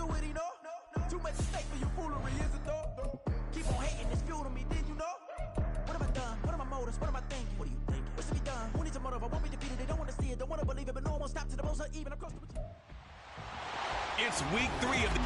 you it, you know? Too much at stake for your foolery, is it though? Keep on hating, it's fuel to me, did you know? What have I done? What are my motives? What am I thinking? What are you thinking? What's to be done? Who needs a motive? I won't be defeated. They don't want to see it, don't want to believe it, but no one will stop to the most even across the... It's week 3 of the...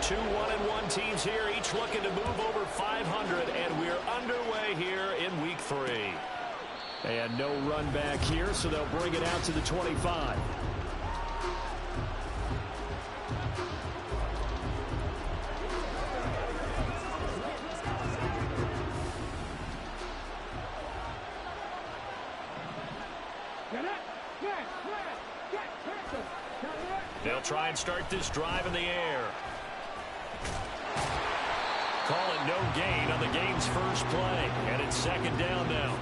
Two 1-1 teams here, each looking to move over 500, and we're underway here in week 3. And no run back here, so they'll bring it out to the 25. They'll try and start this drive in the air. Call it no gain on the game's first play, and it's second down now.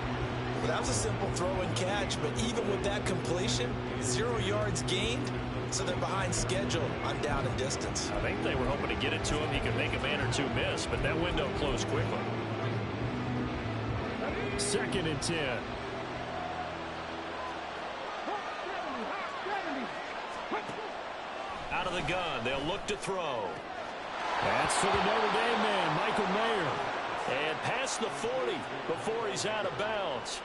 Well, that was a simple throw and catch, but even with that completion, 0 yards gained, so they're behind schedule on down and distance. I think they were hoping to get it to him. He could make a man or two miss, but that window closed quickly. Second and 10. Out of the gun, they'll look to throw. That's for the Notre Dame man, Michael Mayer. And past the 40 before he's out of bounds.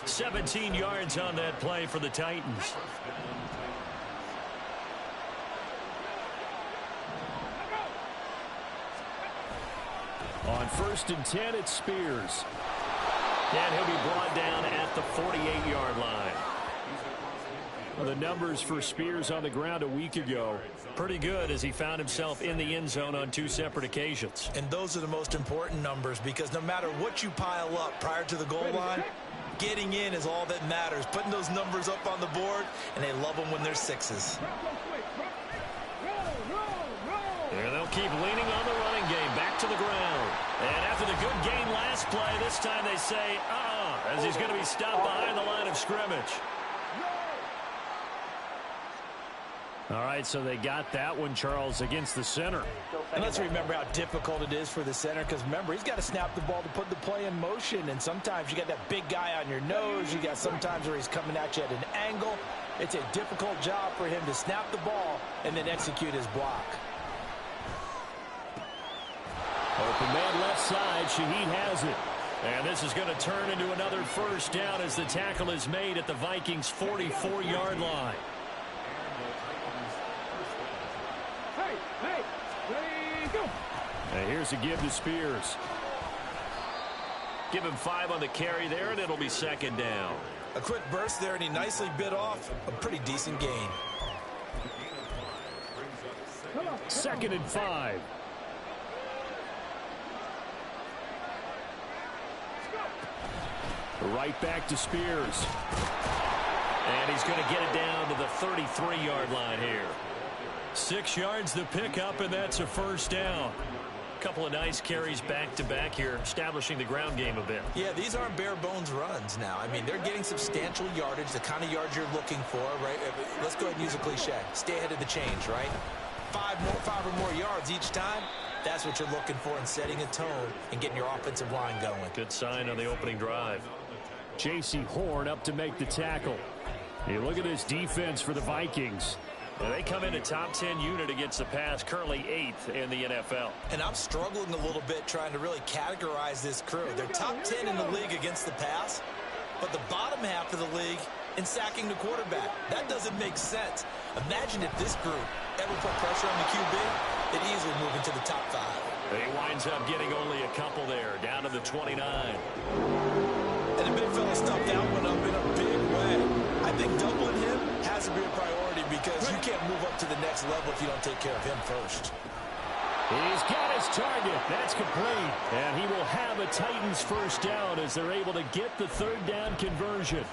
17 yards on that play for the Titans. On first and 10, it's Spears. And he'll be brought down at the 48-yard line. The numbers for Spears on the ground a week ago, pretty good as he found himself in the end zone on 2 separate occasions. And those are the most important numbers because no matter what you pile up prior to the goal line, getting in is all that matters. Putting those numbers up on the board, and they love them when they're 6s. Here they'll keep leaning on the running game, back to the ground. And after the good gain last play, this time they say, as he's going to be stopped behind the line of scrimmage. All right, so they got that one, Charles, against the center. And let's remember how difficult it is for the center because, remember, he's got to snap the ball to put the play in motion. And sometimes you got that big guy on your nose. You got sometimes where he's coming at you at an angle. It's a difficult job for him to snap the ball and then execute his block. Open man left side. Shaheed has it. And this is going to turn into another first down as the tackle is made at the Vikings' 44-yard line. And here's a give to Spears. Give him 5 on the carry there, and it'll be second down. A quick burst there, and he nicely bit off a pretty decent gain. Second and 5. Right back to Spears. And he's going to get it down to the 33-yard line here. 6 yards the pickup, and that's a first down. A couple of nice carries back-to-back here, establishing the ground game a bit. Yeah, these aren't bare-bones runs now. I mean, they're getting substantial yardage, the kind of yards you're looking for, right? Let's go ahead and use a cliche. Stay ahead of the change, right? 5 or more yards each time. That's what you're looking for in setting a tone and getting your offensive line going. Good sign on the opening drive. J.C. Horn up to make the tackle. Hey, look at this defense for the Vikings. Now they come in a top 10 unit against the pass, currently 8th in the NFL. And I'm struggling a little bit trying to really categorize this crew. They're top 10 in the league against the pass, but the bottom half of the league in sacking the quarterback. That doesn't make sense. Imagine if this group ever put pressure on the QB, they'd easily move into the top 5. He winds up getting only a couple there, down to the 29. And the big fella stuffed that one up in a big way. I think doubling him has to be a priority because you can't move up to the next level if you don't take care of him first. He's got his target. That's complete. And he will have a Titans first down as they're able to get the third down conversion.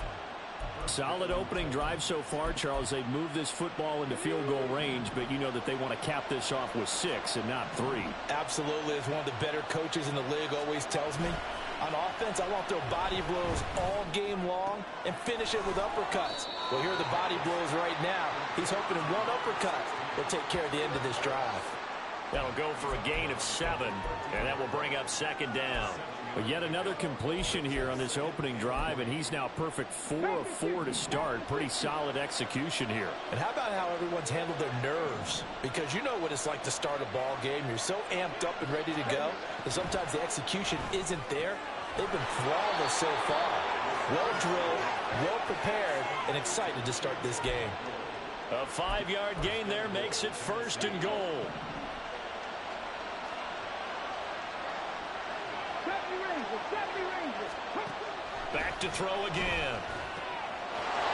Solid opening drive so far, Charles. They've moved this football into field goal range, but you know that they want to cap this off with 6 and not 3. Absolutely. As one of the better coaches in the league always tells me, on offense, I want to throw body blows all game long and finish it with uppercuts. Well, here are the body blows right now. He's hoping in one uppercut will take care of the end of this drive. That'll go for a gain of 7, and that will bring up second down. But yet another completion here on this opening drive, and he's now perfect 4 of 4 to start. Pretty solid execution here. And how about how everyone's handled their nerves? Because you know what it's like to start a ball game. You're so amped up and ready to go, and sometimes the execution isn't there. They've been flawless so far. Well drilled, well prepared, and excited to start this game. A 5-yard gain there makes it 1st and goal. Back to throw again.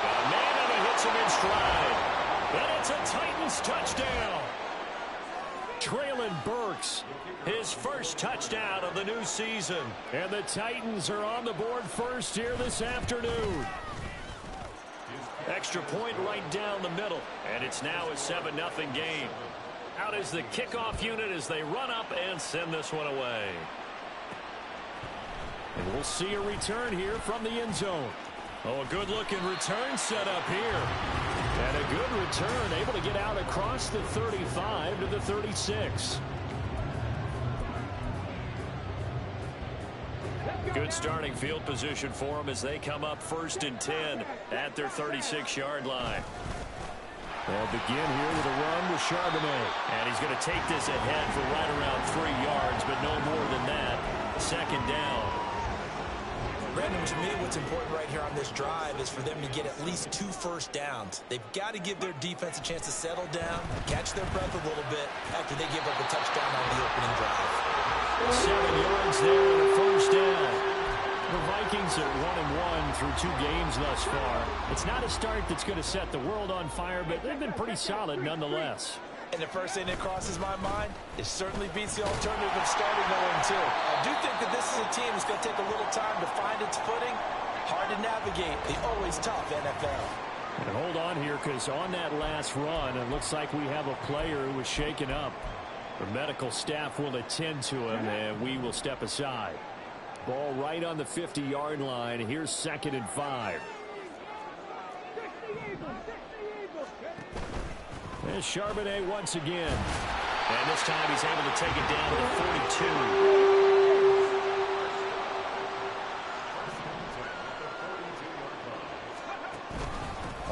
Got a man and he hits him in stride. And it's a Titans touchdown. Traylon Burks, his first touchdown of the new season. And the Titans are on the board first here this afternoon. Extra point right down the middle. And it's now a 7-0 game. Out is the kickoff unit as they run up and send this one away. And we'll see a return here from the end zone. Oh, a good-looking return set up here. And a good return, able to get out across the 35 to the 36. Good starting field position for them as they come up 1st and 10 at their 36-yard line. They'll begin here with a run with Charbonnet. And he's going to take this ahead for right around 3 yards, but no more than that. 2nd down. Brandon, to me, what's important right here on this drive is for them to get at least 2 first downs. They've got to give their defense a chance to settle down, catch their breath a little bit after they give up a touchdown on the opening drive. 7 yards there and a 1st down. The Vikings are 1-1 through 2 games thus far. It's not a start that's going to set the world on fire, but they've been pretty solid nonetheless. And the first thing that crosses my mind, it certainly beats the alternative of starting 0-2. I do think that this is a team that's going to take a little time to find its footing. Hard to navigate the always tough NFL. And hold on here, because on that last run, it looks like we have a player who was shaken up. The medical staff will attend to him, and we will step aside. Ball right on the 50-yard line. Here's 2nd and 5. There's Charbonnet once again. And this time he's able to take it down to the 42.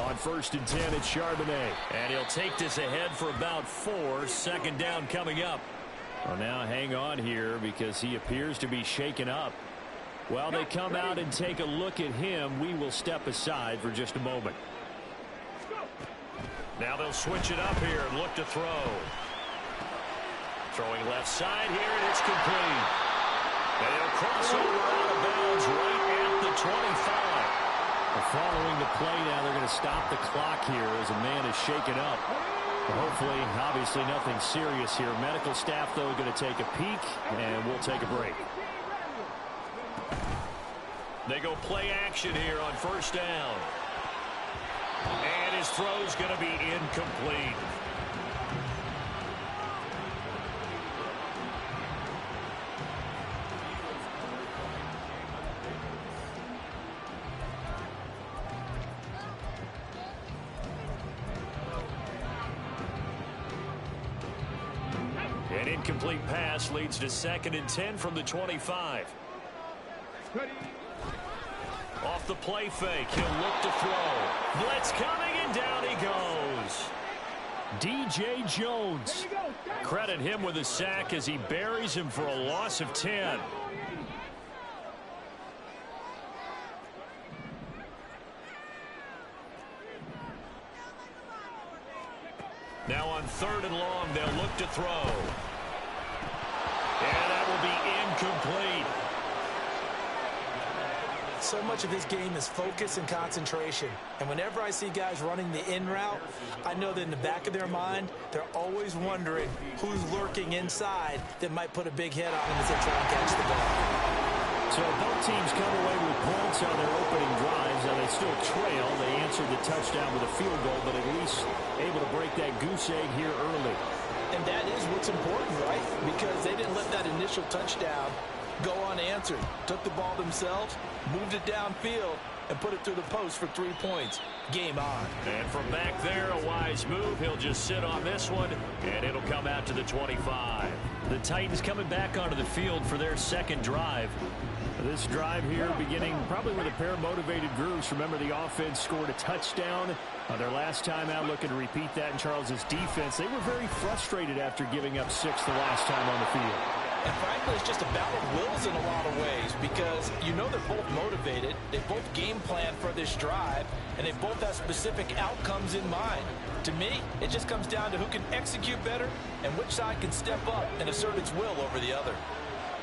On 1st and 10, it's Charbonnet. And he'll take this ahead for about 4. 2nd down coming up. Well, now hang on here because he appears to be shaken up. While they come out and take a look at him, we will step aside for just a moment. Now they'll switch it up here and look to throw. Throwing left side here, and it's complete. And he'll cross over out of bounds right at the 25. Following the play now, they're going to stop the clock here as a man is shaken up. Hopefully, obviously nothing serious here. Medical staff, though, going to take a peek, and we'll take a break. They go play action here on 1st down. And his throw's going to be incomplete. An incomplete pass leads to 2nd and 10 from the 25. Off the play fake, he'll look to throw. Blitz coming, and down he goes. DJ Jones. Credit him with a sack as he buries him for a loss of 10. Now on 3rd and long, they'll look to throw. And that will be incomplete. So much of this game is focus and concentration. And whenever I see guys running the in route, I know that in the back of their mind, they're always wondering who's lurking inside that might put a big hit on them as they try and catch the ball. So both teams come away with points on their opening drives, and they still trail. They answered the touchdown with a field goal, but at least able to break that goose egg here early. And that is what's important, right? Because they didn't let that initial touchdown go unanswered. Took the ball themselves, moved it downfield, and put it through the post for 3 points. Game on. And from back there, a wise move. He'll just sit on this one, and it'll come out to the 25. The Titans coming back onto the field for their second drive. This drive here beginning probably with a pair of motivated groups. Remember, the offense scored a touchdown their last time out, looking to repeat that in Charles's defense. They were very frustrated after giving up 6 the last time on the field. And frankly, it's just a battle of wills in a lot of ways because you know they're both motivated. They both game plan for this drive, and they both have specific outcomes in mind. To me, it just comes down to who can execute better and which side can step up and assert its will over the other.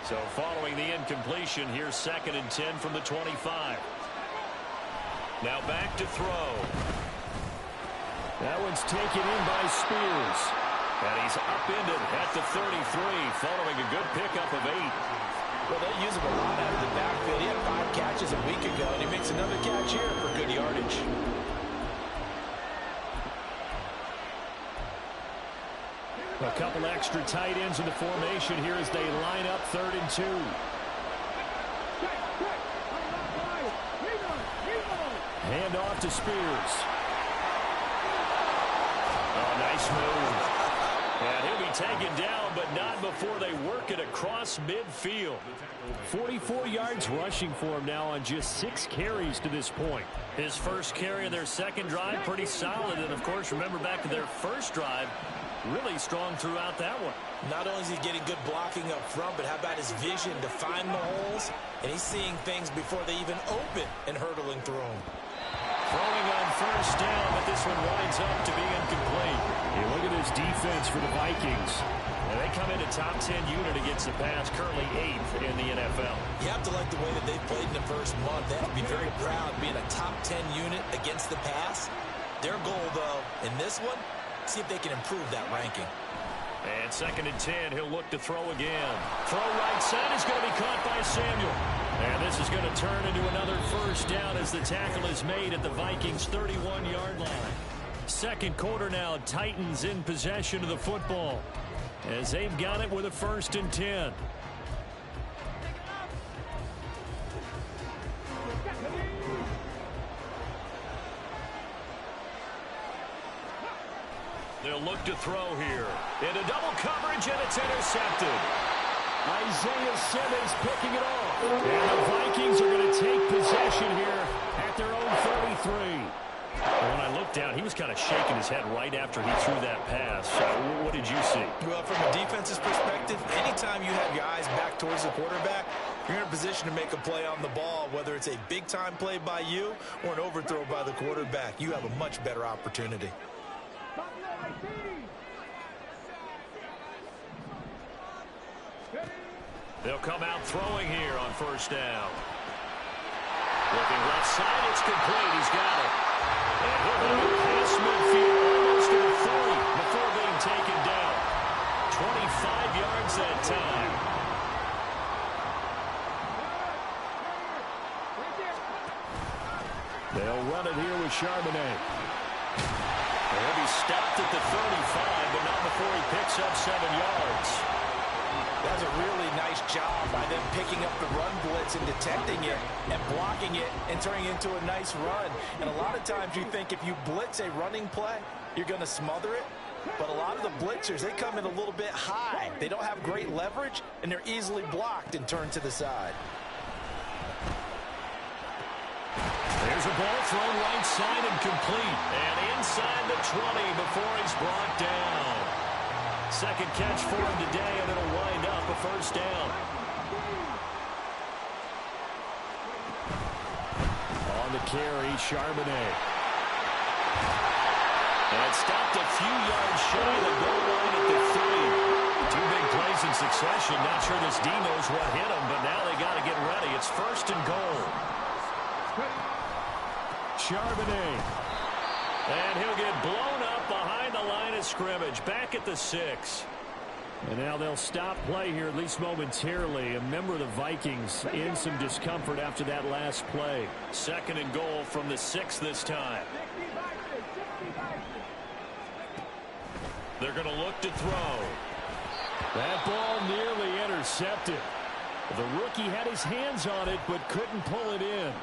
So following the incompletion, here's 2nd and 10 from the 25. Now back to throw. That one's taken in by Spears. And he's upended at the 33, following a good pickup of 8. Well, they use him a lot out of the backfield. He had 5 catches a week ago, and he makes another catch here for good yardage. A couple extra tight ends in the formation here as they line up 3rd and 2. Hand off to Spears. Oh, nice move. And he'll be taken down, but not before they work it across midfield. 44 yards rushing for him now on just 6 carries to this point. His first carry of their second drive, pretty solid. And, of course, remember back to their first drive, really strong throughout that one. Not only is he getting good blocking up front, but how about his vision to find the holes? And he's seeing things before they even open and hurtling through them. Throwing on first down, but this one winds up to be incomplete. Hey, look at this defense for the Vikings. And they come into top 10 unit against the pass, currently 8th in the NFL. You have to like the way that they've played in the first month. They have to be very proud being a top 10 unit against the pass. Their goal, though, in this one, see if they can improve that ranking. And 2nd and 10, he'll look to throw again. Throw right side is going to be caught by Samuel. And this is going to turn into another first down as the tackle is made at the Vikings' 31-yard line. Second quarter now, Titans in possession of the football as they've got it with a 1st and 10. They'll look to throw here. Into double coverage, and it's intercepted. Isaiah Simmons picking it off. And the Vikings are going to take possession here at their own 33. When I looked down, he was kind of shaking his head right after he threw that pass. What did you see? Well, from a defense's perspective, anytime you have your eyes back towards the quarterback, you're in a position to make a play on the ball, whether it's a big-time play by you or an overthrow by the quarterback. You have a much better opportunity. They'll come out throwing here on first down. Looking left side, it's complete. He's got it. And he'll have it past midfield almost to the 30 before being taken down. 25 yards that time. They'll run it here with Charbonnet. He'll be stopped at the 35, but not before he picks up 7 yards. That was a really nice job by them picking up the run blitz and detecting it and blocking it and turning it into a nice run. And a lot of times you think if you blitz a running play, you're going to smother it. But a lot of the blitzers, they come in a little bit high. They don't have great leverage, and they're easily blocked and turned to the side. There's a ball thrown right side and complete. And inside the 20 before he's brought down. Second catch for him today, and it'll wind up a first down. On the carry, Charbonnet. And stopped a few yards shy of the goal line at the 3. 2 big plays in succession. Not sure this D knows what hit him, but now they got to get ready. It's 1st and goal. Charbonnet. And he'll get blown up behind the line of scrimmage. Back at the 6. And now they'll stop play here, at least momentarily. A member of the Vikings in some discomfort after that last play. 2nd and goal from the 6 this time. They're going to look to throw. That ball nearly intercepted. The rookie had his hands on it, but couldn't pull it in.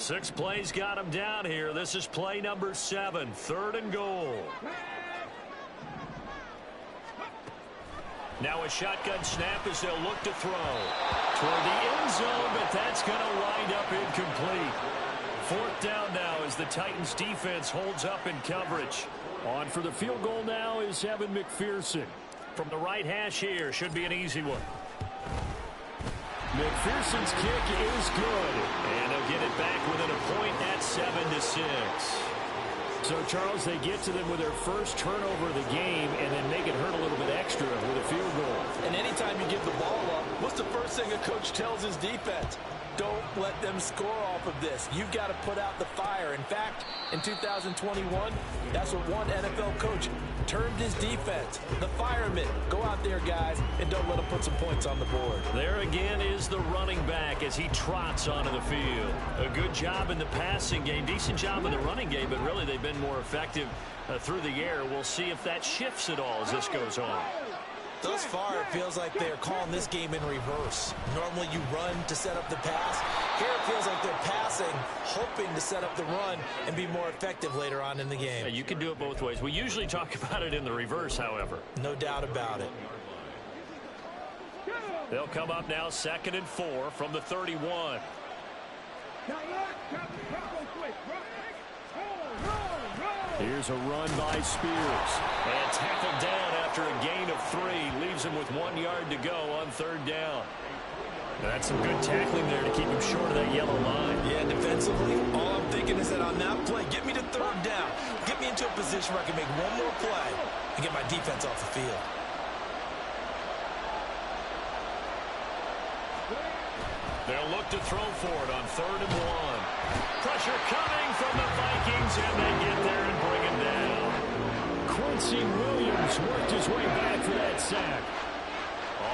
6 plays got him down here. This is play number 7, 3rd and goal. Now a shotgun snap as they'll look to throw toward the end zone, but that's going to wind up incomplete. 4th down now as the Titans defense holds up in coverage. On for the field goal now is Evan McPherson. From the right hash here, should be an easy one. McPherson's kick is good, and they'll get it back within a point at 7-6. So, Charles, they get to them with their first turnover of the game and then make it hurt a little bit extra with a field goal. And anytime you give the ball up, what's the first thing a coach tells his defense? Don't let them score off of this. You've got to put out the fire. In fact, in 2021, that's what one NFL coach termed his defense. The firemen. Go out there, guys, and don't let them put some points on the board. There again is the running back as he trots onto the field. A good job in the passing game, decent job in the running game, but really they've been more effective through the air. We'll see if that shifts at all as this goes on. Thus far, it feels like they're calling this game in reverse. Normally you run to set up the pass. Here it feels like they're passing, hoping to set up the run and be more effective later on in the game. Yeah, you can do it both ways. We usually talk about it in the reverse, however. No doubt about it. They'll come up now 2nd and 4 from the 31. Here's a run by Spears. And tackled down after a gain of 3. Leaves him with 1 yard to go on 3rd down. That's some good tackling there to keep him short of that yellow line. Yeah, defensively, all I'm thinking is that on that play, get me to 3rd down. Get me into a position where I can make one more play and get my defense off the field. They'll look to throw for it on 3rd and 1. Pressure coming from the Vikings, and they get there and bring him down. Quincy Williams worked his way back for that sack.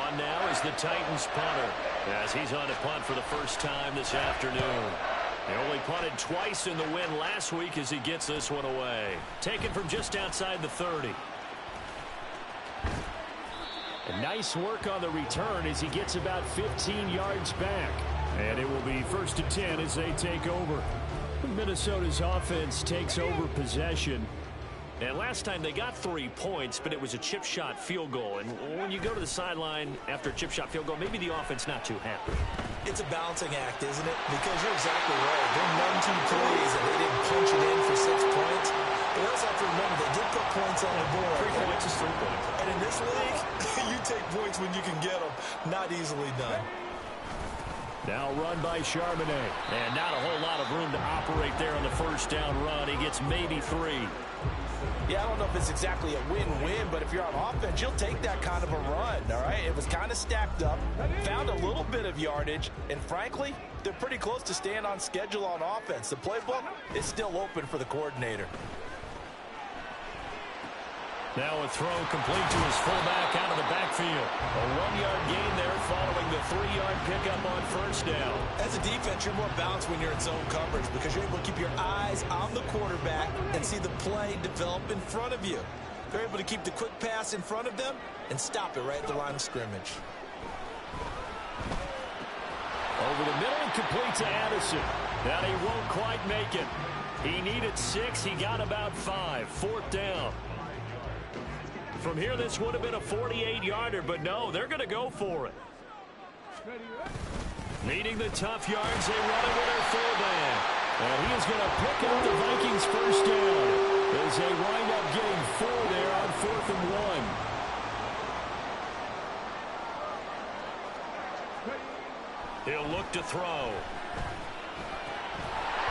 On now is the Titans punter, as he's on to punt for the first time this afternoon. They only punted twice in the win last week as he gets this one away. Taken from just outside the 30. And nice work on the return as he gets about 15 yards back. And it will be 1st and 10 as they take over. Minnesota's offense takes over possession. And last time they got 3 points, but it was a chip shot field goal. And when you go to the sideline after a chip shot field goal, maybe the offense not too happy. It's a balancing act, isn't it? Because you're exactly right. They're 1-2 plays, and they didn't punch it in for 6 points. But you also have to remember they did put points on the board. 3 points is 3 points. And in this league, you take points when you can get them. Not easily done. Now run by Charbonnet. And not a whole lot of room to operate there on the 1st down run. He gets maybe 3. Yeah, I don't know if it's exactly a win-win, but if you're on offense, you'll take that kind of a run, all right? It was kind of stacked up, found a little bit of yardage, and frankly, they're pretty close to staying on schedule on offense. The playbook is still open for the coordinator. Now a throw complete to his fullback out of the backfield. A 1-yard gain there following the 3-yard pickup on 1st down. As a defense, you're more balanced when you're in zone coverage because you're able to keep your eyes on the quarterback and see the play develop in front of you. They're able to keep the quick pass in front of them and stop it right at the line of scrimmage. Over the middle and complete to Addison. That he won't quite make it. He needed 6. He got about 5. 4th down. From here, this would have been a 48-yarder, but no, they're going to go for it. Needing the tough yards, they run it with their fullback. And he is going to pick up the Vikings' 1st down as they wind up getting 4 there on 4th and 1. He'll look to throw.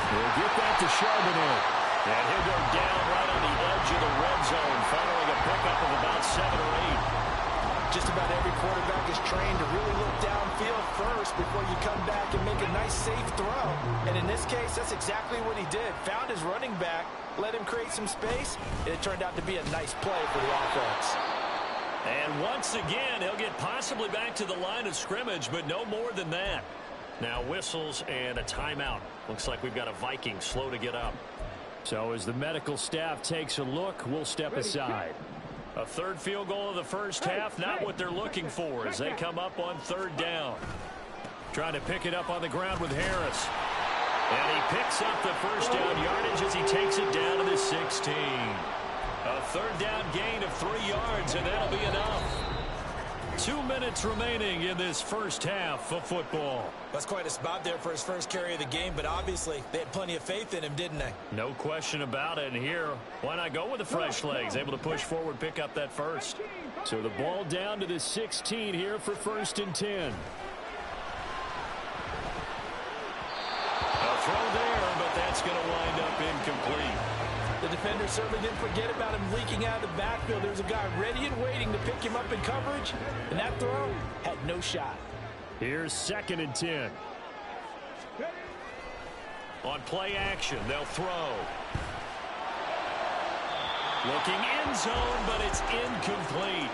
He'll get that to Charbonnet. And he'll go down right on the edge of the red zone following a pickup of about 7 or 8. Just about every quarterback is trained to really look downfield first before you come back and make a nice, safe throw. And in this case, that's exactly what he did. Found his running back, let him create some space, and it turned out to be a nice play for the offense. And once again, he'll get possibly back to the line of scrimmage, but no more than that. Now whistles and a timeout. Looks like we've got a Viking slow to get up. So as the medical staff takes a look, we'll step aside. A 3rd field goal of the 1st half, not what they're looking for as they come up on 3rd down. Trying to pick it up on the ground with Harris. And he picks up the first down yardage as he takes it down to the 16. A third down gain of 3 yards, and that'll be enough. 2 minutes remaining in this first half of football. That's quite a spot there for his first carry of the game, but obviously they had plenty of faith in him, didn't they? No question about it. And here, why not go with the fresh legs? Able to push forward, pick up that first. So the ball down to the 16 here for 1st and 10. A throw there, but that's going to wind up incomplete. The defender certainly didn't forget about him leaking out of the backfield. There was a guy ready and waiting to pick him up in coverage, and that throw had no shot. Here's 2nd and 10. On play action, they'll throw. Looking end zone, but it's incomplete.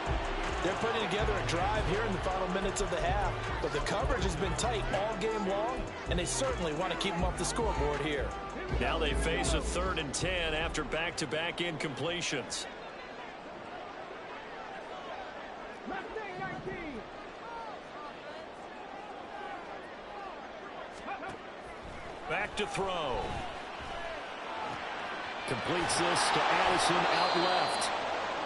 They're putting together a drive here in the final minutes of the half, but the coverage has been tight all game long, and they certainly want to keep them off the scoreboard here. Now they face a 3rd and 10 after back-to-back incompletions. Back to throw. Completes this to Addison out left.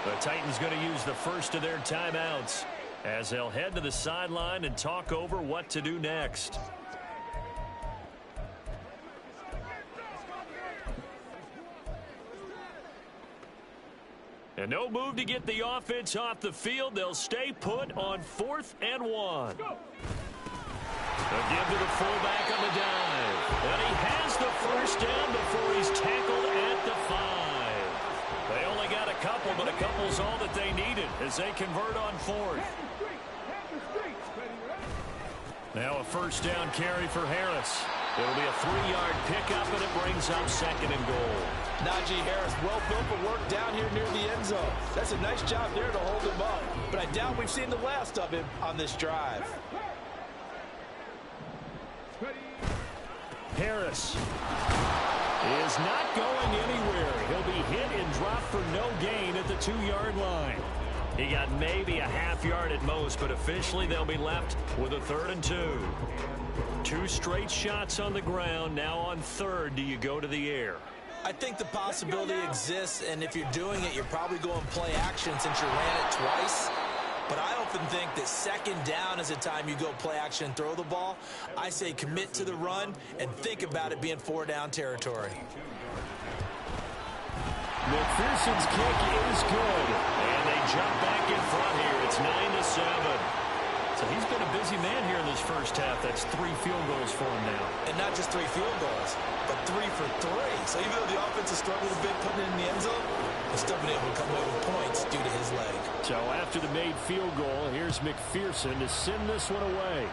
The Titans going to use the first of their timeouts as they'll head to the sideline and talk over what to do next. And no move to get the offense off the field. They'll stay put on 4th and 1. Again to the fullback on the dive. And he has the first down before he's tackled at the 5. They only got a couple, but a couple's all that they needed as they convert on 4th. Now a first down carry for Harris. It'll be a 3-yard pickup, and it brings up 2nd and goal. Najee Harris, well built for work down here near the end zone. That's a nice job there to hold him up. But I doubt we've seen the last of him on this drive. Harris is not going anywhere. He'll be hit and dropped for no gain at the 2-yard line. He got maybe a half yard at most, but officially they'll be left with a 3rd and 2. 2 straight shots on the ground. Now on 3rd, do you go to the air? I think the possibility exists, and if you're doing it, you're probably going play action since you ran it twice. But I often think that 2nd down is the time you go play action and throw the ball. I say commit to the run and think about it being 4-down territory. McPherson's kick is good, and they jump back in front here. It's 9-7. So he's been a busy man here in this first half. That's 3 field goals for him now. And not just 3 field goals, but 3 for 3. So even though the offense has struggled a bit putting it in the end zone, they've still been able to come away with points due to his leg. So after the made field goal, here's McPherson to send this one away.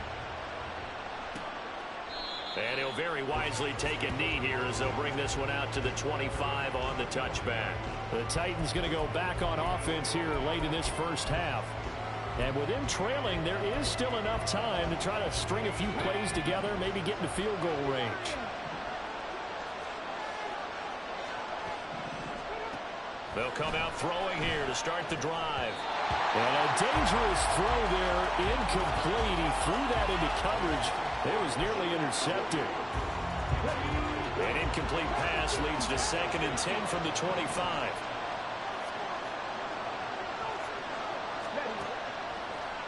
And he'll very wisely take a knee here as they'll bring this one out to the 25 on the touchback. The Titans going to go back on offense here late in this first half. And with them trailing, there is still enough time to try to string a few plays together, maybe get into field goal range. They'll come out throwing here to start the drive. And a dangerous throw there, incomplete. He threw that into coverage. It was nearly intercepted. An incomplete pass leads to 2nd and 10 from the 25.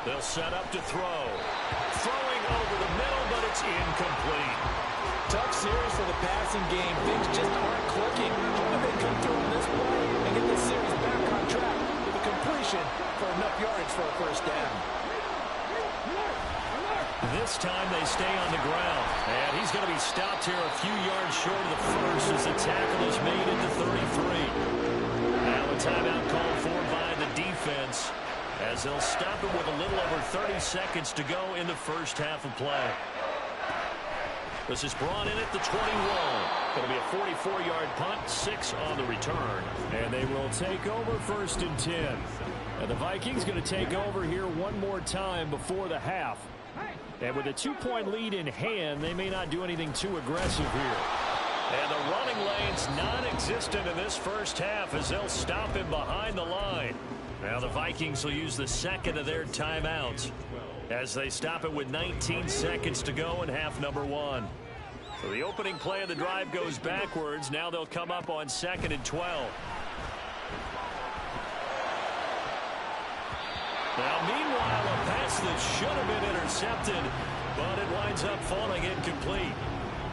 They'll set up to throw. Throwing over the middle, but it's incomplete. Tough series for the passing game. Things just aren't clicking. Hoping they come through on this play and get this series back on track with a completion for enough yardage for a first down. This time they stay on the ground. And he's going to be stopped here a few yards short of the first as the tackle is made at the 33. Now a timeout called for by the defense as they'll stop it with a little over 30 seconds to go in the first half of play. This is brought in at the 21. Going to be a 44-yard punt, 6 on the return. And they will take over 1st and 10. And the Vikings going to take over here one more time before the half. And with a 2-point lead in hand, they may not do anything too aggressive here. And the running lane's non-existent in this first half as they'll stop him behind the line. Now the Vikings will use the 2nd of their timeouts as they stop it with 19 seconds to go in half number 1. So the opening play of the drive goes backwards. Now they'll come up on 2nd and 12. Now, meanwhile, a pass that should have been intercepted, but it winds up falling incomplete.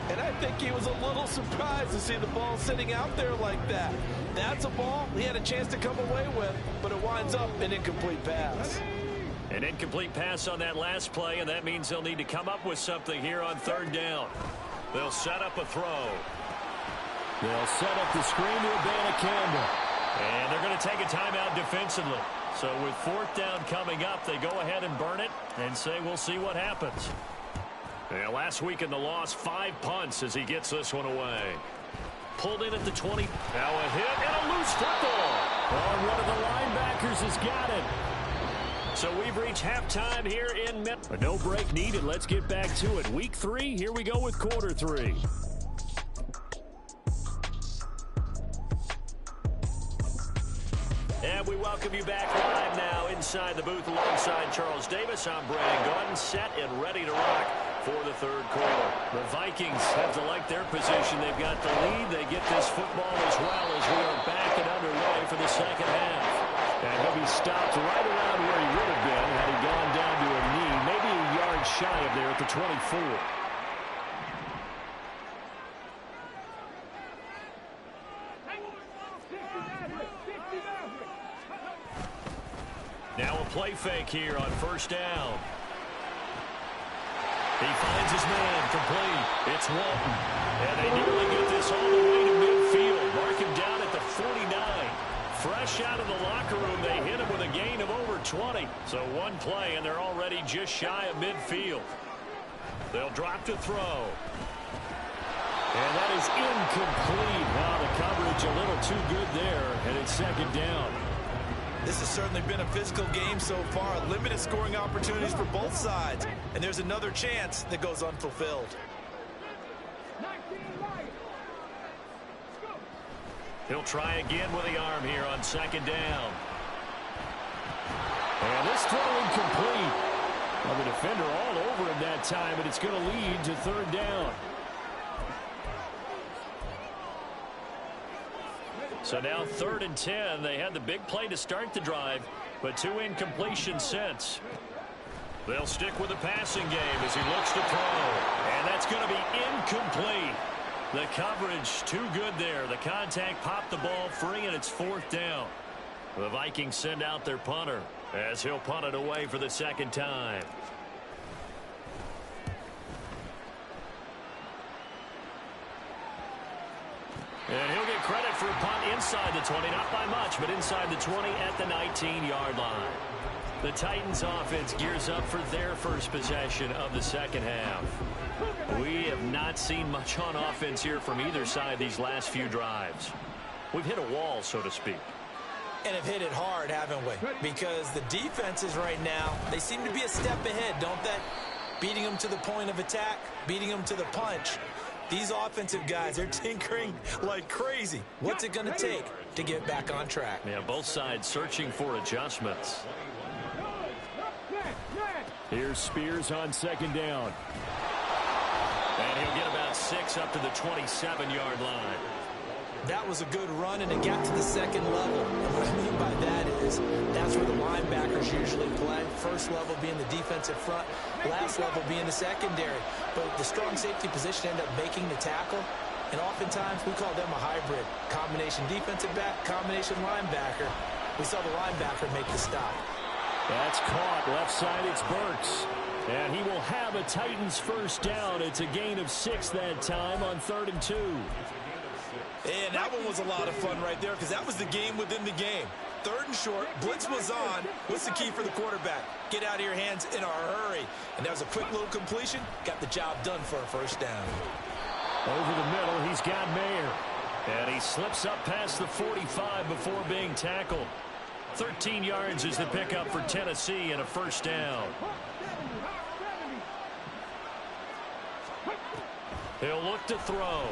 And I think he was a little surprised to see the ball sitting out there like that. That's a ball he had a chance to come away with, but it winds up an incomplete pass. An incomplete pass on that last play, and that means they'll need to come up with something here on 3rd down. They'll set up a throw. They'll set up the screen to Campbell. And they're going to take a timeout defensively. So with 4th down coming up, they go ahead and burn it and say we'll see what happens. Yeah, last week in the loss, 5 punts as he gets this one away. Pulled in at the 20. Now a hit and a loose football. Oh, one of the linebackers has got it. So we've reached halftime here in Mid. A no break needed. Let's get back to it. Week 3, here we go with quarter 3. And we welcome you back live now inside the booth alongside Charles Davis. I'm Brandon Gordon, set and ready to rock for the 3rd quarter. The Vikings have to like their position. They've got the lead. They get this football as well as we are back and underway for the 2nd half. And he'll be stopped right around where he would have been had he gone down to a knee, maybe a yard shy of there at the 24. Now a play fake here on 1st down. He finds his man complete. It's Walton. And they nearly get this all the way to midfield. Mark him down at the 49. Fresh out of the locker room, they hit him with a gain of over 20. So one play, and they're already just shy of midfield. They'll drop to throw. And that is incomplete. Wow, the coverage a little too good there, and it's 2nd down. This has certainly been a physical game so far. Limited scoring opportunities for both sides. And there's another chance that goes unfulfilled. He'll try again with the arm here on 2nd down. And this throw incomplete. Well, the defender all over him that time, but it's going to lead to 3rd down. So now 3rd and 10. They had the big play to start the drive, but 2 incompletions since. They'll stick with the passing game as he looks to throw. And that's going to be incomplete. The coverage too good there. The contact popped the ball free, and it's 4th down. The Vikings send out their punter as he'll punt it away for the 2nd time. And he'll get credit for a punt inside the 20, not by much, but inside the 20 at the 19-yard line. The Titans offense gears up for their first possession of the 2nd half. We have not seen much on offense here from either side these last few drives. We've hit a wall, so to speak. And have hit it hard, haven't we? Because the defenses right now, they seem to be a step ahead, don't they? Beating them to the point of attack, beating them to the punch. These offensive guys, they're tinkering like crazy. What's it going to take to get back on track? Yeah, both sides searching for adjustments. Here's Spears on 2nd down. And he'll get about 6 up to the 27-yard line. That was a good run, and it got to the 2nd level. And what I mean by that is that's where the linebackers usually play. First level being the defensive front, last level being the secondary. But the strong safety position ended up making the tackle. And oftentimes we call them a hybrid. Combination defensive back, combination linebacker. We saw the linebacker make the stop. That's caught. Left side, it's Burks. And he will have a Titans 1st down. It's a gain of 6 that time on 3rd and 2. And that one was a lot of fun right there because that was the game within the game. 3rd and short, blitz was on. What's the key for the quarterback? Get out of your hands in a hurry. And that was a quick little completion. Got the job done for a 1st down. Over the middle, he's got Mayer. And he slips up past the 45 before being tackled. 13 yards is the pickup for Tennessee and a 1st down. He'll look to throw.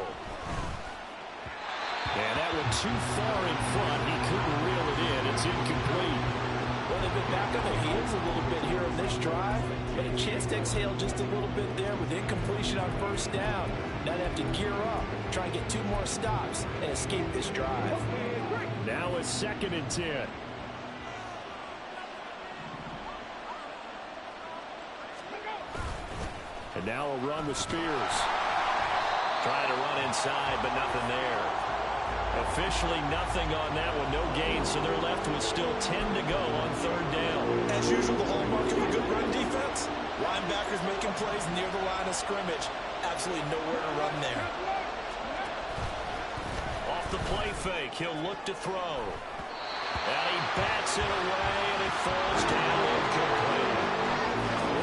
And that one too far in front. He couldn't reel it in. It's incomplete. Well, they've been back on their heels a little bit here on this drive, but a chance to exhale just a little bit there with incompletion on 1st down. Now they have to gear up, try and get 2 more stops, and escape this drive. Now it's 2nd and 10. And now a run with Spears. Trying to run inside, but nothing there. Officially nothing on that one, no gain, so they're left with still 10 to go on 3rd down. As usual, the hallmark of a good run defense. Linebackers making plays near the line of scrimmage. Absolutely nowhere to run there. Off the play fake, he'll look to throw. And he bats it away, and it falls down incomplete.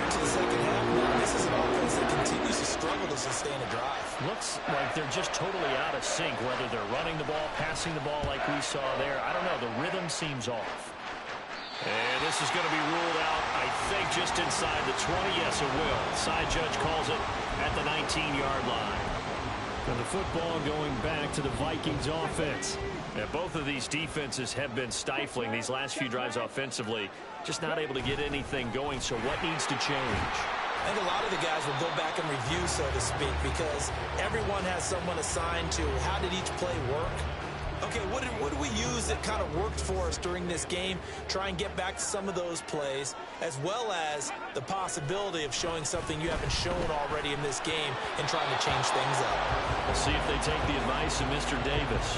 To the second half now, this is an offense that continues to struggle to sustain a drive. Looks like they're just totally out of sync, whether they're running the ball, passing the ball like we saw there. I don't know, the rhythm seems off. And this is going to be ruled out, I think, just inside the 20. Yes, it will. Side judge calls it at the 19-yard line. And the football going back to the Vikings offense. And both of these defenses have been stifling these last few drives offensively. Just not able to get anything going, so what needs to change? I think a lot of the guys will go back and review, so to speak, because everyone has someone assigned to how did each play work. Okay, what did we use that kind of worked for us during this game? Try and get back to some of those plays, as well as the possibility of showing something you haven't shown already in this game and trying to change things up. We'll see if they take the advice of Mr. Davis.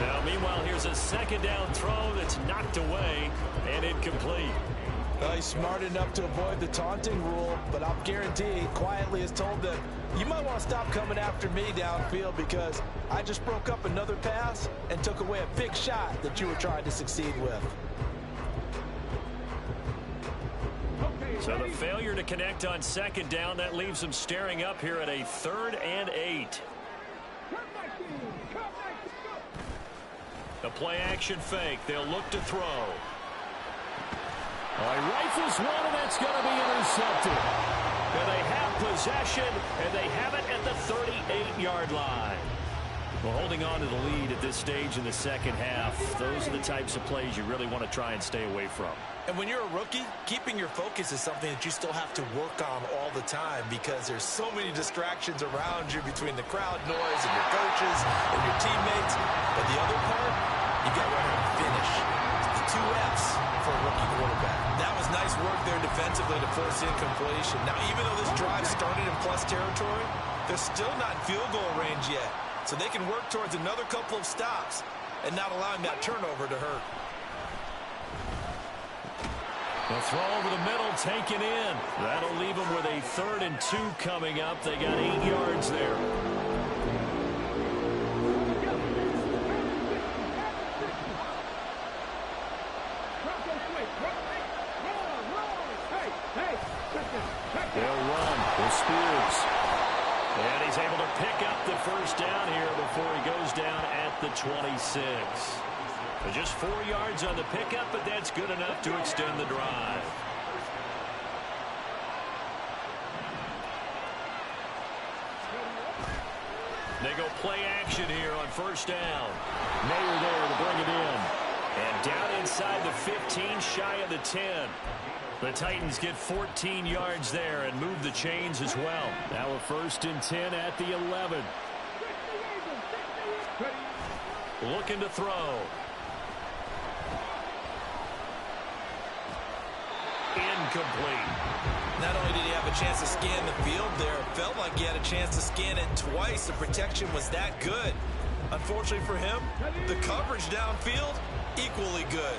Now, meanwhile, here's a 2nd down throw that's knocked away and incomplete. He's smart enough to avoid the taunting rule, but I'll guarantee he quietly has told them, you might want to stop coming after me downfield because I just broke up another pass and took away a big shot that you were trying to succeed with. So the failure to connect on 2nd down, that leaves them staring up here at a 3rd and 8. The play action fake. They'll look to throw. He rifles one, and that's going to be intercepted. And they have possession, and they have it at the 38-yard line. Well, holding on to the lead at this stage in the 2nd half, those are the types of plays you really want to try and stay away from. And when you're a rookie, keeping your focus is something that you still have to work on all the time because there's so many distractions around you between the crowd noise and your coaches and your teammates. But the other part, you got to learn how to finish. The 2 F's for a rookie quarterback. That was nice work there defensively to force incompletion. Now, even though this drive started in plus territory, they're still not in field goal range yet. So they can work towards another couple of stops and not allowing that turnover to hurt. The throw over the middle, taken in. That'll leave them with a 3rd and 2 coming up. They got 8 yards there. They'll run with Spears. And he's able to pick up the 1st down here before he goes down at the 26. Just 4 yards on the pickup, but that's good enough to extend the drive. They go play action here on 1st down. Mayer there to bring it in. And down inside the 15, shy of the 10. The Titans get 14 yards there and move the chains as well. Now a 1st and 10 at the 11. Looking to throw. Incomplete. Not only did he have a chance to scan the field there, it felt like he had a chance to scan it twice. The protection was that good. Unfortunately for him, the coverage downfield, equally good.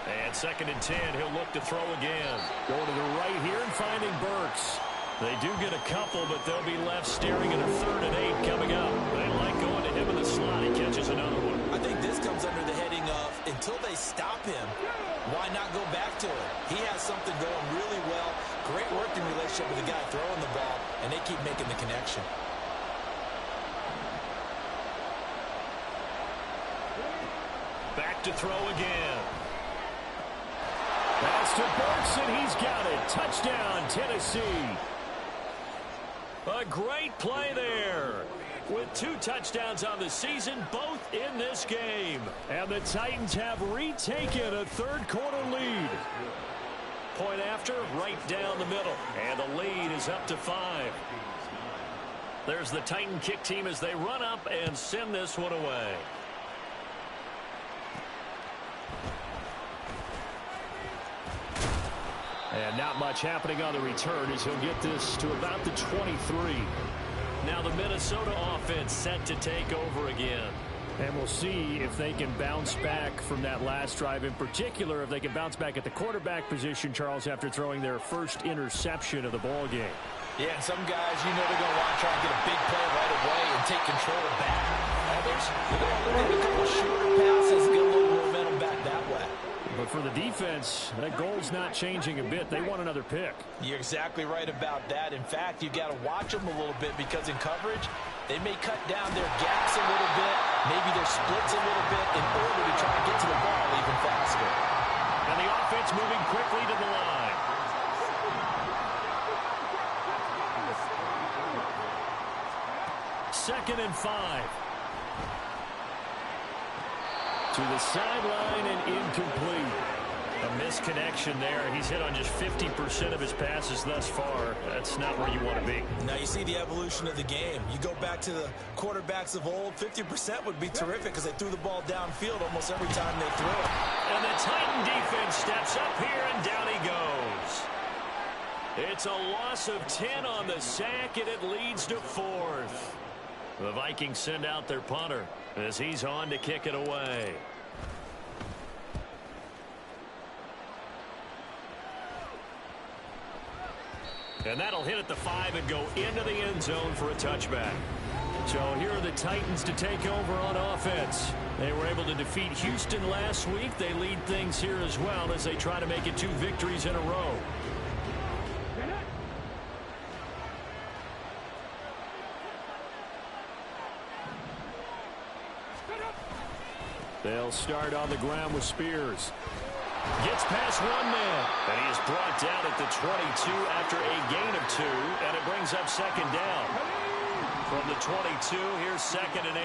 And 2nd and 10, he'll look to throw again. Going to the right here and finding Burks. They do get a couple, but they'll be left staring at a 3rd and 8 coming up. They like going to him in the slot. He catches another one. I think this comes under the heading of, until they stop him, why not go back to it? He has something going really well. Great working relationship with the guy throwing the ball, and they keep making the connection. Back to throw again. Pass to Burks, and he's got it. Touchdown, Tennessee. A great play there. with 2 touchdowns on the season, both in this game. And the Titans have retaken a third-quarter lead. Point after, right down the middle. And the lead is up to 5. There's the Titan kick team as they run up and send this one away. And not much happening on the return as he'll get this to about the 23. Now the Minnesota offense set to take over again. And we'll see if they can bounce back from that last drive. In particular, if they can bounce back at the quarterback position, Charles, after throwing their first interception of the ball game. Yeah, and some guys, you know, they're going to want to try and get a big play right away and take control of back. Others, they're going to look at a couple shorter passes and get a little momentum back that way. But for the defense, that goal's not changing a bit. They want another pick. You're exactly right about that. In fact, you've got to watch them a little bit because in coverage, they may cut down their gaps a little bit, maybe their splits a little bit in order to try and get to the ball even faster. And the offense moving quickly to the line. Second and 5. To the sideline and incomplete. A misconnection there. He's hit on just 50% of his passes thus far. That's not where you want to be. Now you see the evolution of the game. You go back to the quarterbacks of old, 50% would be terrific because they threw the ball downfield almost every time they threw it. And the Titan defense steps up here and down he goes. It's a loss of 10 on the sack and it leads to 4th. The Vikings send out their punter as he's on to kick it away. And that'll hit at the 5 and go into the end zone for a touchback. So here are the Titans to take over on offense. They were able to defeat Houston last week. They lead things here as well as they try to make it 2 victories in a row. They'll start on the ground with Spears. Gets past one man. And he is brought down at the 22 after a gain of 2. And it brings up second down. From the 22, here's 2nd and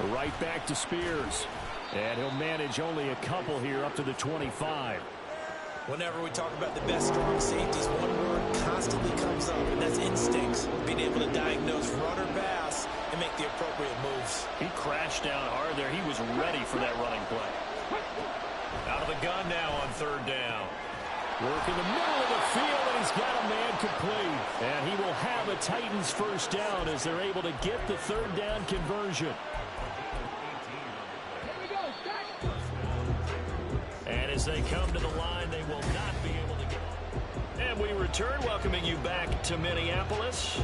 8. Right back to Spears. And he'll manage only a couple here up to the 25. Whenever we talk about the best strong safeties, one word constantly comes up, and that's instincts. Being able to diagnose run or pass and make the appropriate moves. He crashed down hard there. He was ready for that running play. Out of the gun now on 3rd down. Work in the middle of the field, and he's got a man complete. And he will have a Titans first down as they're able to get the 3rd down conversion. And as they come to the line, they will not be able to get it. And we return, welcoming you back to Minneapolis.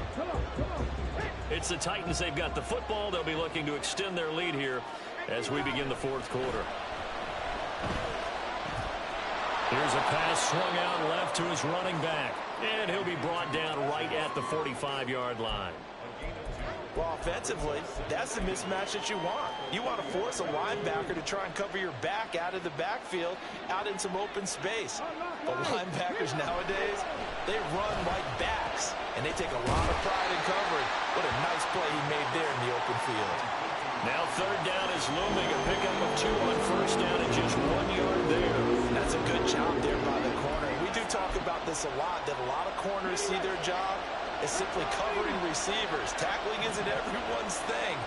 It's the Titans. They've got the football. They'll be looking to extend their lead here as we begin the 4th quarter. Here's a pass swung out left to his running back. And he'll be brought down right at the 45-yard line. Well, offensively, that's the mismatch that you want. You want to force a linebacker to try and cover your back out of the backfield, out in some open space. But linebackers nowadays, they run like backs, and they take a lot of pride in covering. What a nice play he made there in the open field. Now 3rd down is looming. A pickup of 2 on 1st down and just 1 yard there. That's a good job there by the corner. We do talk about this a lot, that a lot of corners see their job is simply covering receivers. Tackling isn't everyone's thing.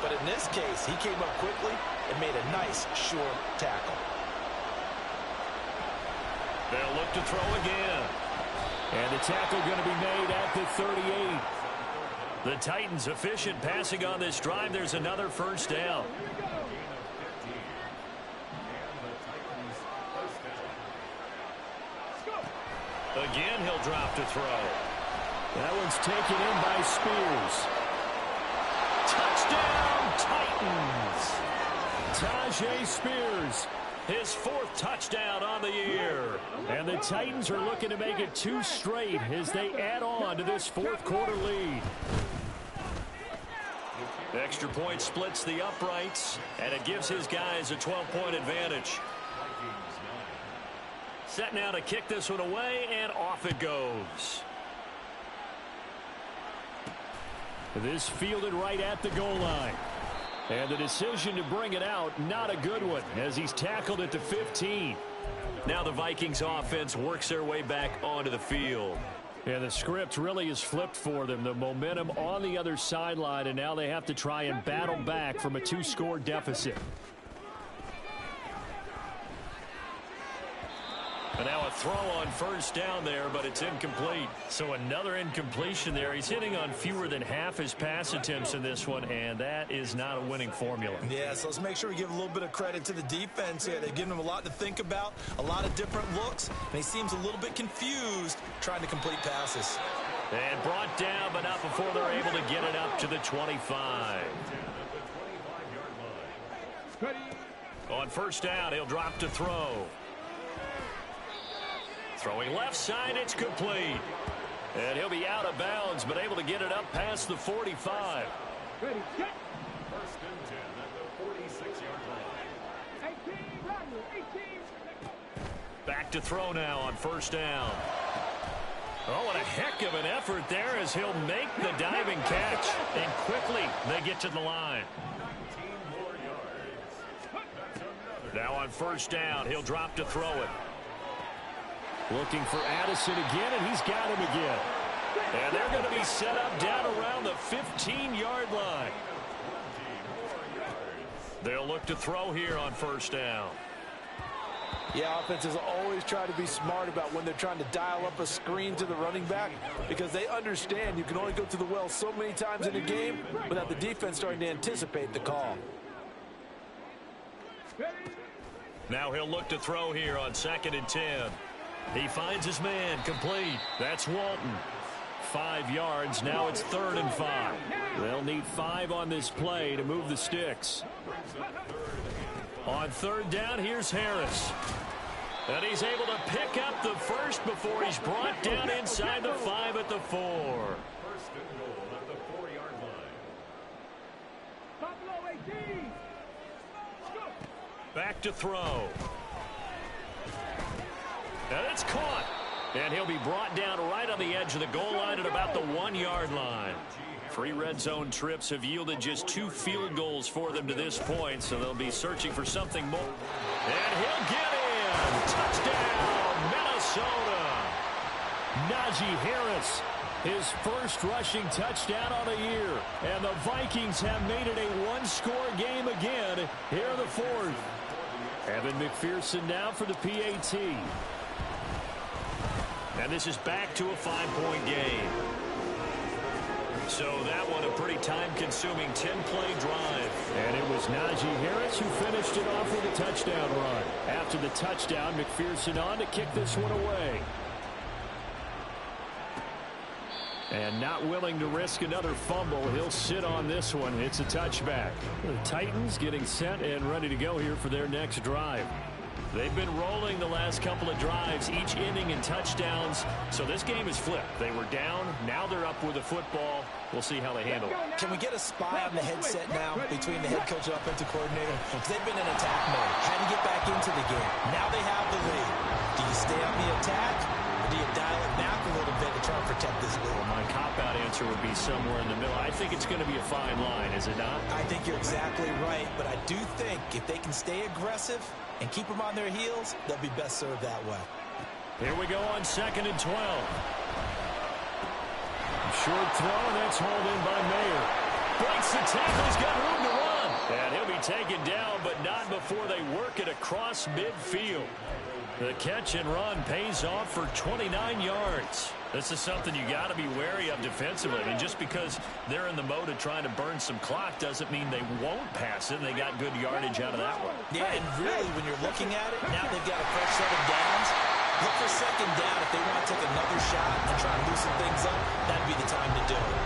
But in this case, he came up quickly and made a nice, short tackle. They'll look to throw again. And the tackle going to be made at the 38. The Titans efficient passing on this drive. There's another 1st down. Again, he'll drop to throw. That one's taken in by Spears. Touchdown, Titans! Tajay Spears, his 4th touchdown on the year. And the Titans are looking to make it 2 straight as they add on to this 4th quarter lead. The extra point splits the uprights, and it gives his guys a 12-point advantage. set now to kick this one away, and off it goes. This fielded right at the goal line. And the decision to bring it out, not a good one, as he's tackled it to 15. Now the Vikings offense works their way back onto the field. And the script really is flipped for them. The momentum on the other sideline, and now they have to try and battle back from a 2-score deficit. And now a throw on first down there, but it's incomplete. So another incompletion there. He's hitting on fewer than half his pass attempts in this one, and that is not a winning formula. Yeah, so let's make sure we give a little bit of credit to the defense here. They've given him a lot to think about, a lot of different looks, and he seems a little bit confused trying to complete passes. And brought down, but not before they're able to get it up to the 25. On first down, he'll drop to throw. Throwing left side, it's complete. And he'll be out of bounds, but able to get it up past the 45. Ready, set. First and 10 at the 46-yard line. 18. Back to throw now on first down. Oh, what a heck of an effort there as he'll make the diving catch. And quickly, they get to the line. Now on first down, he'll drop to throw it. Looking for Addison again, and he's got him again. And they're going to be set up down around the 15-yard line. They'll look to throw here on first down. Yeah, offenses always try to be smart about when they're trying to dial up a screen to the running back, because they understand you can only go to the well so many times in a game without the defense starting to anticipate the call. Now he'll look to throw here on 2nd and 10. He finds his man, complete. That's Walton. 5 yards, now it's 3rd and 5. They'll need 5 on this play to move the sticks. On 3rd down, here's Harris. And he's able to pick up the first before he's brought down inside the 5 at the 4. First and goal at the 4-yard line. Buffalo 18. Back to throw. And it's caught. And he'll be brought down right on the edge of the goal line at about the 1-yard line. 3 red zone trips have yielded just 2 field goals for them to this point, so they'll be searching for something more. And he'll get in. Touchdown, Minnesota. Najee Harris, his first rushing touchdown on the year. And the Vikings have made it a 1-score game again here in the 4th. Evan McPherson now for the PAT. And this is back to a 5-point game. So that one a pretty time-consuming 10-play drive. And it was Najee Harris who finished it off with a touchdown run. After the touchdown, McPherson on to kick this one away. And not willing to risk another fumble, he'll sit on this one. It's a touchback. The Titans getting set and ready to go here for their next drive. They've been rolling the last couple of drives, each inning in touchdowns. So this game is flipped. They were down. Now they're up with the football. We'll see how they handle it. Can we get a spy on the headset now between the head coach and offensive coordinator? Because they've been in attack mode. Had to get back into the game. Now they have the lead. Do you stay on the attack, or do you dial it back a little bit to try and protect this lead? Well, my cop-out answer would be somewhere in the middle. I think it's going to be a fine line, is it not? I think you're exactly right, but I do think if they can stay aggressive and keep them on their heels, they'll be best served that way. Here we go on 2nd and 12. Short throw, and that's hauled in by Mayer. Breaks the tackle, he's got room to run. And he'll be taken down, but not before they work it across midfield. The catch and run pays off for 29 yards. This is something you got to be wary of defensively. I mean, just because they're in the mode of trying to burn some clock doesn't mean they won't pass it. They got good yardage out of that one. Yeah, and really, when you're looking at it, now they've got a fresh set of downs. Look for 2nd down. If they want to take another shot and try and loosen things up, that'd be the time to do it.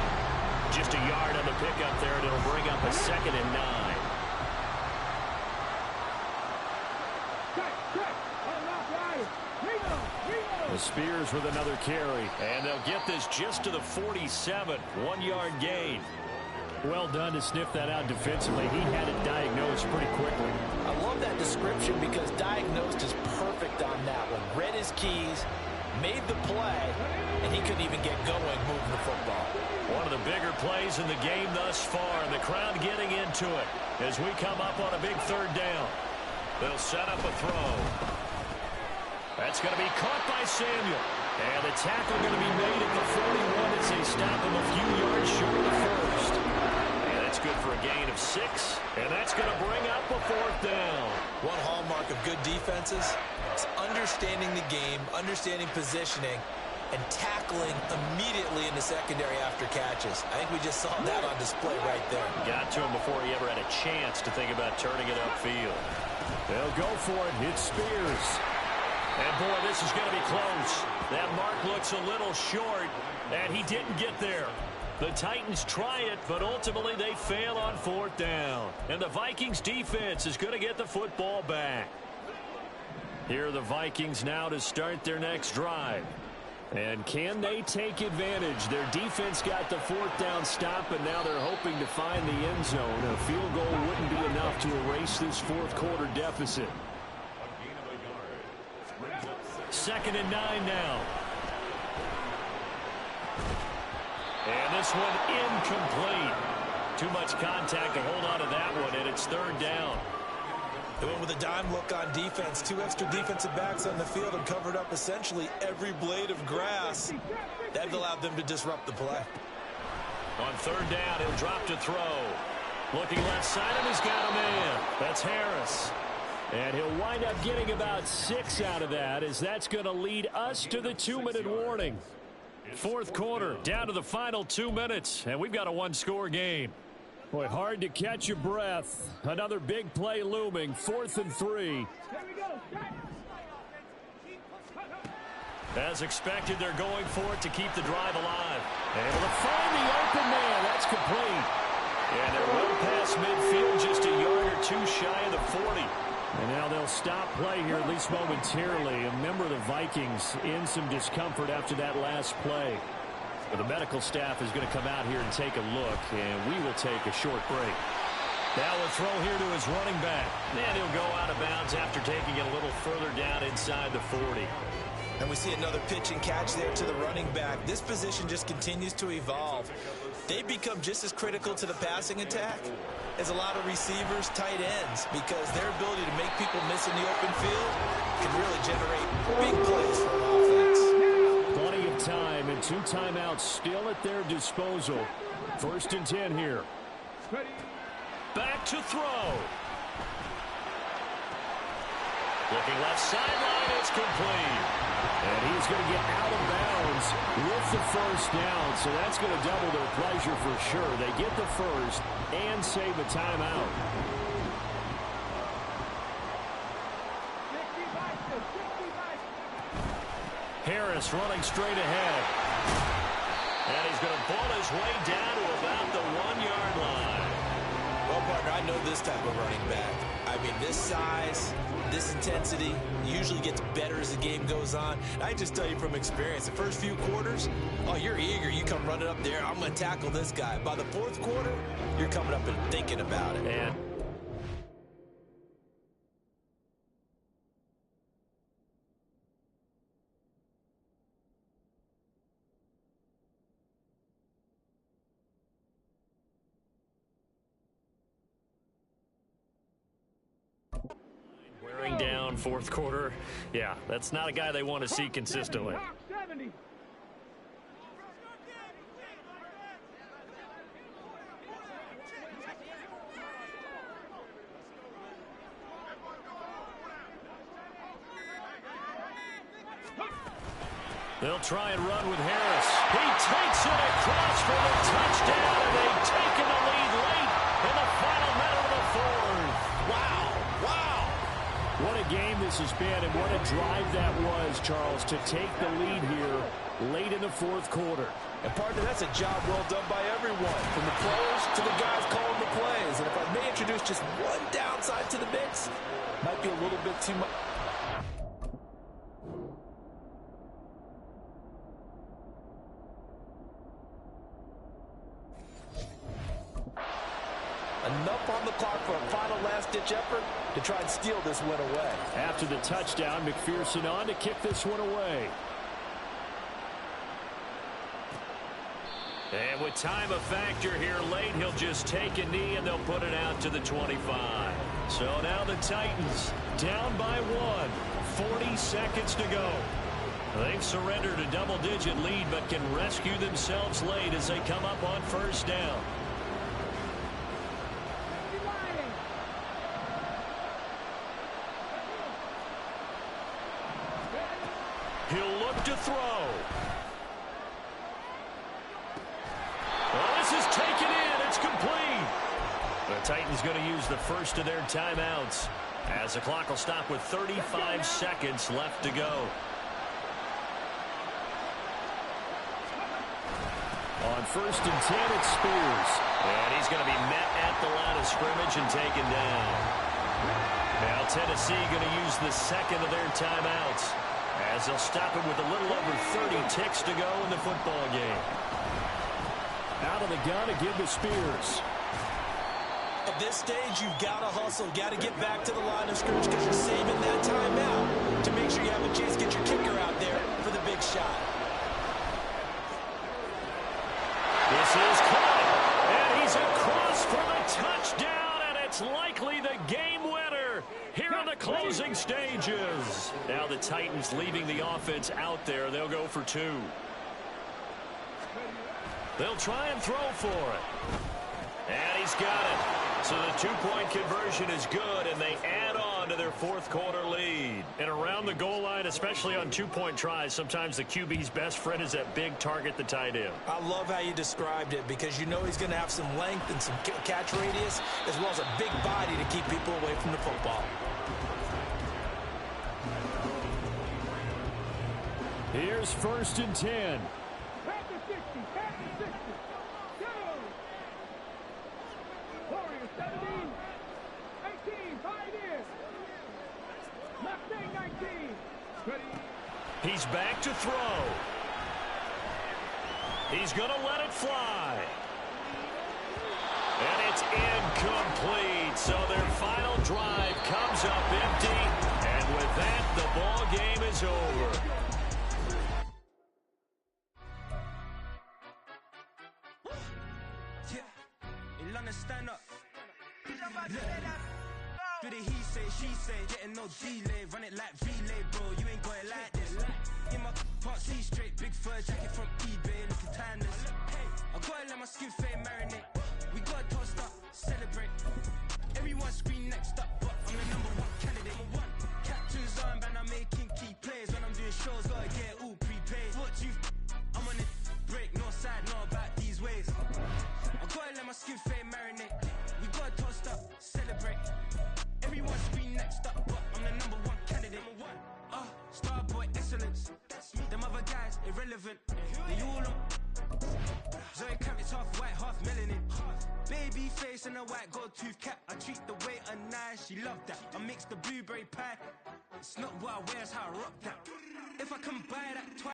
Just a yard on the pickup there, and it'll bring up a 2nd and 9. The Spears with another carry, and they'll get this just to the 47, 1-yard gain. Well done to sniff that out defensively. He had it diagnosed pretty quickly. I love that description because diagnosed is perfect on that one. Read his his keys, made the play, and he couldn't even get going moving the football. One of the bigger plays in the game thus far, and the crowd getting into it as we come up on a big third down. They'll set up a throw. That's going to be caught by Samuel. And the tackle going to be made at the 41 as they stop him a few yards short of the first. And that's good for a gain of 6. And that's going to bring up a 4th down. One hallmark of good defenses is understanding the game, understanding positioning, and tackling immediately in the secondary after catches. I think we just saw that on display right there. Got to him before he ever had a chance to think about turning it upfield. They'll go for it. It's Spears. And, boy, this is going to be close. That mark looks a little short, and he didn't get there. The Titans try it, but ultimately they fail on 4th down. And the Vikings defense is going to get the football back. Here are the Vikings now to start their next drive. And can they take advantage? Their defense got the 4th down stop, and now they're hoping to find the end zone. A field goal wouldn't be enough to erase this 4th quarter deficit. 2nd and 9 now. And this one incomplete. Too much contact to hold on to that one, and it's 3rd down. They went with a dime look on defense. 2 extra defensive backs on the field and covered up essentially every blade of grass. That allowed them to disrupt the play. On 3rd down, he'll drop to throw. Looking left side, and he's got a man. That's Harris. And he'll wind up getting about 6 out of that, as that's going to lead us to the 2-minute warning. 4th quarter, down to the final 2 minutes, and we've got a 1-score game. Boy, hard to catch your breath. Another big play looming, 4th and 3. As expected, they're going for it to keep the drive alive. Able to find the open man. That's complete. And they're well past midfield, just a yard or 2 shy of the 40. And now they'll stop play here, at least momentarily. A member of the Vikings in some discomfort after that last play. But the medical staff is going to come out here and take a look, and we will take a short break. Now a throw here to his running back. And he'll go out of bounds after taking it a little further down inside the 40. And we see another pitch and catch there to the running back. This position just continues to evolve. They become just as critical to the passing attack as a lot of receivers, tight ends, because their ability to make people miss in the open field can really generate big plays for an offense. Plenty of time and 2 timeouts still at their disposal. 1st and 10 here. Back to throw. Looking left sideline, it's complete. And he's going to get out of bounds with the 1st down, so that's going to double their pleasure for sure. They get the 1st and save a timeout. Harris running straight ahead. And he's going to ball his way down to about the 1-yard line. Well, partner, I know this type of running back. I mean, this size, this intensity usually gets better as the game goes on. I just tell you from experience, the first few quarters, oh, you're eager. You come running up there, I'm going to tackle this guy. By the 4th quarter, you're coming up and thinking about it. And wearing down 4th quarter. Yeah, that's not a guy they want to see consistently. They'll try and run with Harris. He takes it across for the touchdown, and they've taken the lead late in the final minute of the 4th. Wow, wow. What a game this has been, and what a drive that was, Charles, to take the lead here late in the 4th quarter. And partner, that's a job well done by everyone, from the players to the guys calling the plays. And if I may introduce just one downside to the mix, might be a little bit too much. Enough on the clock for a final last last-ditch effort to try and steal this win away. After the touchdown, McPherson on to kick this one away. And with time a factor here late, he'll just take a knee and they'll put it out to the 25. So now the Titans down by 1. 40 seconds to go. They've surrendered a double-digit lead but can rescue themselves late as they come up on first down. He'll look to throw. Well, this is taken in. It's complete. The Titans going to use the first of their timeouts as the clock will stop with 35 seconds left to go. On first and 10, it's Spears. And he's going to be met at the line of scrimmage and taken down. Now Tennessee going to use the second of their timeouts as they'll stop him with a little over 30 ticks to go in the football game. Out of the gun to give to Spears. At this stage, you've got to hustle, got to get back to the line of scrimmage because you're saving that timeout to make sure you have a chance to get your kicker out there for the big shot. This is caught, and he's across for the touchdown, and it's likely the game winner here in the closing stages. Now the Titans leaving the offense out there. They'll go for 2. They'll try and throw for it. And he's got it. So the 2-point conversion is good, and they add on to their fourth quarter lead. And around the goal line, especially on 2-point tries, sometimes the QB's best friend is that big target, the tight end. I love how you described it because you know he's going to have some length and some catch radius as well as a big body to keep people away from the football. Here's first and 10. Warriors 17, 18, Pioneers. Mustang 19. Ready. He's back to throw. He's going to let it fly. And it's incomplete. So their final drive comes up empty. And with that, the ball game is over. Stand up. Do the he say, she say, getting no delay, run it like relay, bro. You ain't got it like this. In my part C straight, big fur jacket from eBay, looking timeless. I gotta let my skin fade marinate. We gotta toast up, celebrate. Everyone scream next up, but I'm the #1 candidate. Captain's armband, I'm making key plays. When I'm doing shows, gotta get all prepaid. What you? I'm on it, break, no side, no about these ways. I gotta let my skin fade marinate. We gotta toast up, celebrate. Everyone scream next up, but I'm the #1 candidate. Starboy excellence. Them other guys irrelevant. They all on. Zoe Kravitz half white, half melanin. Baby face and a white gold tooth cap. I treat the waiter nice, she love that. I mix the blueberry pie. It's not what I wear, it's how I rock that. If I can buy that twice.